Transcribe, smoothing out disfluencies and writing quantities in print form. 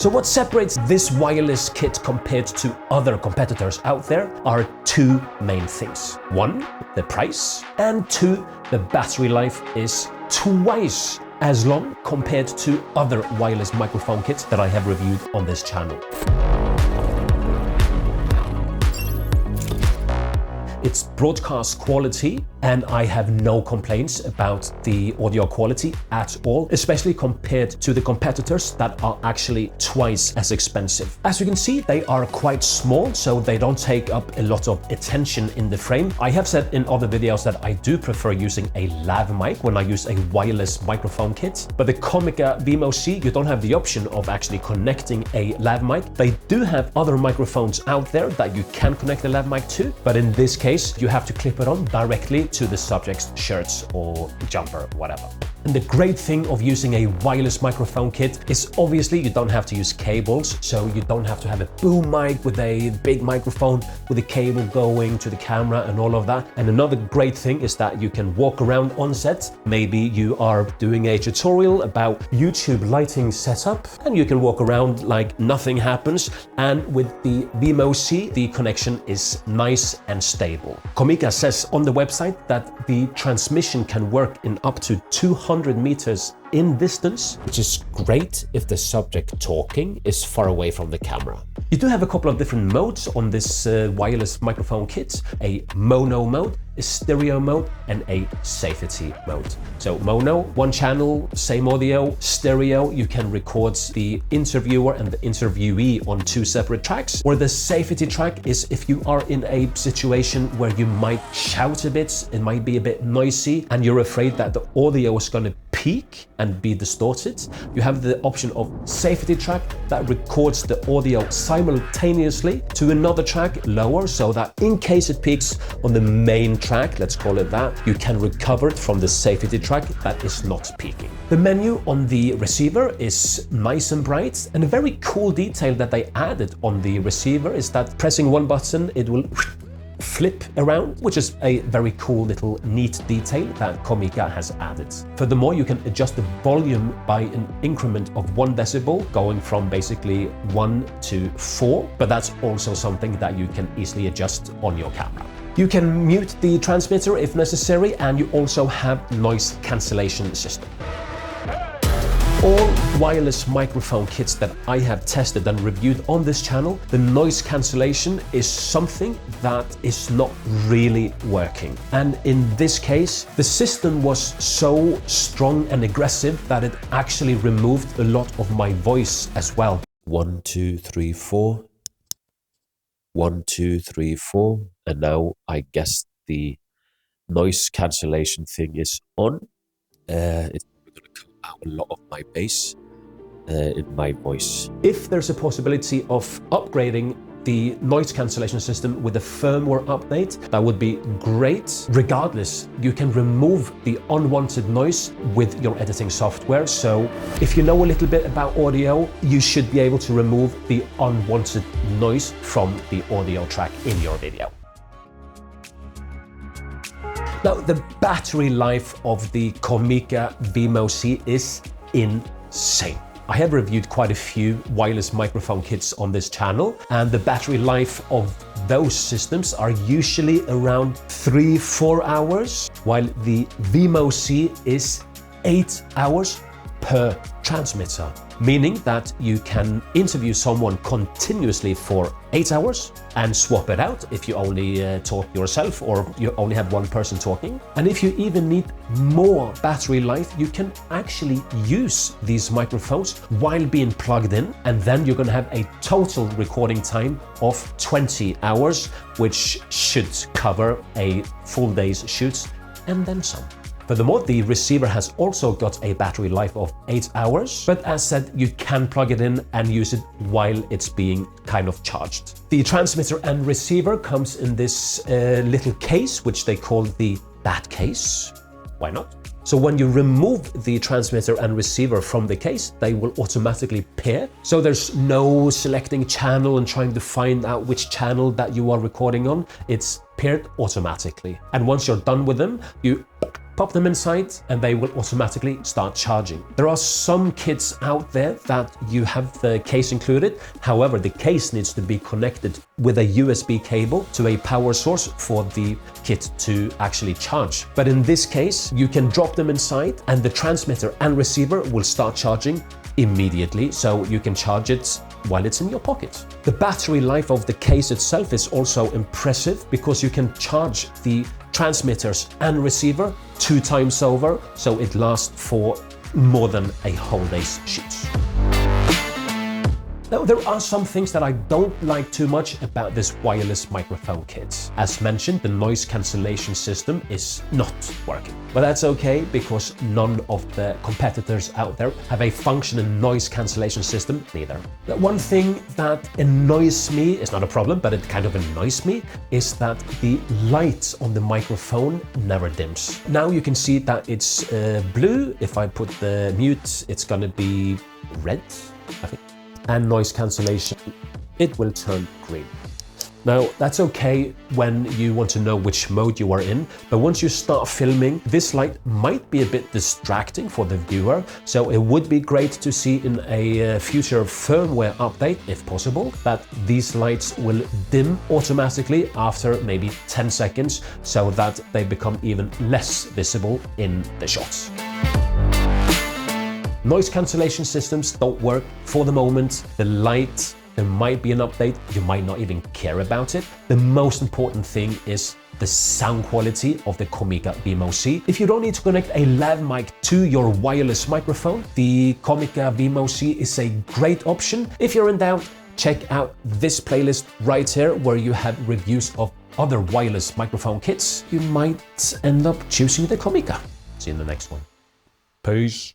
So what separates this wireless kit compared to other competitors out there are two main things. One, the price, and two, the battery life is twice as long compared to other wireless microphone kits that I have reviewed on this channel. It's broadcast quality, and I have no complaints about the audio quality at all, especially compared to the competitors that are actually twice as expensive. As you can see, they are quite small, so they don't take up a lot of attention in the frame. I have said in other videos that I do prefer using a lav mic when I use a wireless microphone kit, but the Comica Vimo C, you don't have the option of actually connecting a lav mic. They do have other microphones out there that you can connect a lav mic to, but in this case, you have to clip it on directly to the subject's shirts or jumper, whatever. And the great thing of using a wireless microphone kit is obviously you don't have to use cables, so you don't have to have a boom mic with a big microphone with a cable going to the camera and all of that. And another great thing is that you can walk around on set. Maybe you are doing a tutorial about YouTube lighting setup and you can walk around like nothing happens. And with the Vimo C, the connection is nice and stable. Comica says on the website that the transmission can work in up to 200 meters in distance, which is great if the subject talking is far away from the camera. You do have a couple of different modes on this wireless microphone kit: a mono mode, a stereo mode, and a safety mode. So mono, one channel, same audio. Stereo, you can record the interviewer and the interviewee on two separate tracks. Or the safety track is if you are in a situation where you might shout a bit, it might be a bit noisy, and you're afraid that the audio is going to peak and be distorted. You have the option of safety track that records the audio simultaneously to another track lower, so that in case it peaks on the main track, let's call it that, you can recover it from the safety track that is not peaking. The menu on the receiver is nice and bright, and a very cool detail that they added on the receiver is that pressing one button, it will flip around, which is a very cool little neat detail that Comica has added. Furthermore, you can adjust the volume by an increment of 1 decibel, going from basically 1 to 4, but that's also something that you can easily adjust on your camera. You can mute the transmitter if necessary, and you also have noise cancellation system. All wireless microphone kits that I have tested and reviewed on this channel, the noise cancellation is something that is not really working. And in this case, the system was so strong and aggressive that it actually removed a lot of my voice as well. 1, 2, 3, 4. 1, 2, 3, 4. And now I guess the noise cancellation thing is on. It's out a lot of my bass in my voice. If there's a possibility of upgrading the noise cancellation system with a firmware update, that would be great. Regardless, you can remove the unwanted noise with your editing software. So if you know a little bit about audio, you should be able to remove the unwanted noise from the audio track in your video. Now, the battery life of the Comica Vimo C is insane. I have reviewed quite a few wireless microphone kits on this channel, and the battery life of those systems are usually around 3-4 hours, while the Vimo C is 8 hours per transmitter, meaning that you can interview someone continuously for 8 hours and swap it out if you only talk yourself or you only have one person talking. And if you even need more battery life, you can actually use these microphones while being plugged in, and then you're going to have a total recording time of 20 hours, which should cover a full day's shoots and then some. Furthermore, the receiver has also got a battery life of 8 hours, but as said, you can plug it in and use it while it's being kind of charged. The transmitter and receiver comes in this little case, which they call the bat case. Why not? So when you remove the transmitter and receiver from the case, they will automatically pair. So there's no selecting channel and trying to find out which channel that you are recording on. It's paired automatically. And once you're done with them, you pop them inside and they will automatically start charging. There are some kits out there that you have the case included. However, the case needs to be connected with a USB cable to a power source for the kit to actually charge. But in this case, you can drop them inside and the transmitter and receiver will start charging immediately, so you can charge it while it's in your pocket. The battery life of the case itself is also impressive because you can charge the transmitters and receiver 2 times over, so it lasts for more than a whole day's shoots. Now, there are some things that I don't like too much about this wireless microphone kit. As mentioned, the noise cancellation system is not working. But that's okay, because none of the competitors out there have a functioning noise cancellation system neither. The one thing that annoys me, is not a problem, but it kind of annoys me, is that the light on the microphone never dims. Now you can see that it's blue. If I put the mute, it's gonna be red, I think. And noise cancellation, it will turn green. Now, that's okay when you want to know which mode you are in, but once you start filming, this light might be a bit distracting for the viewer, so it would be great to see in a future firmware update, if possible, that these lights will dim automatically after maybe 10 seconds, so that they become even less visible in the shots. Noise cancellation systems don't work for the moment. The light, there might be an update, you might not even care about it. The most important thing is the sound quality of the Comica Vimo C. If you don't need to connect a lav mic to your wireless microphone, the Comica Vimo C is a great option. If you're in doubt, check out this playlist right here where you have reviews of other wireless microphone kits. You might end up choosing the Comica. See you in the next one. Peace.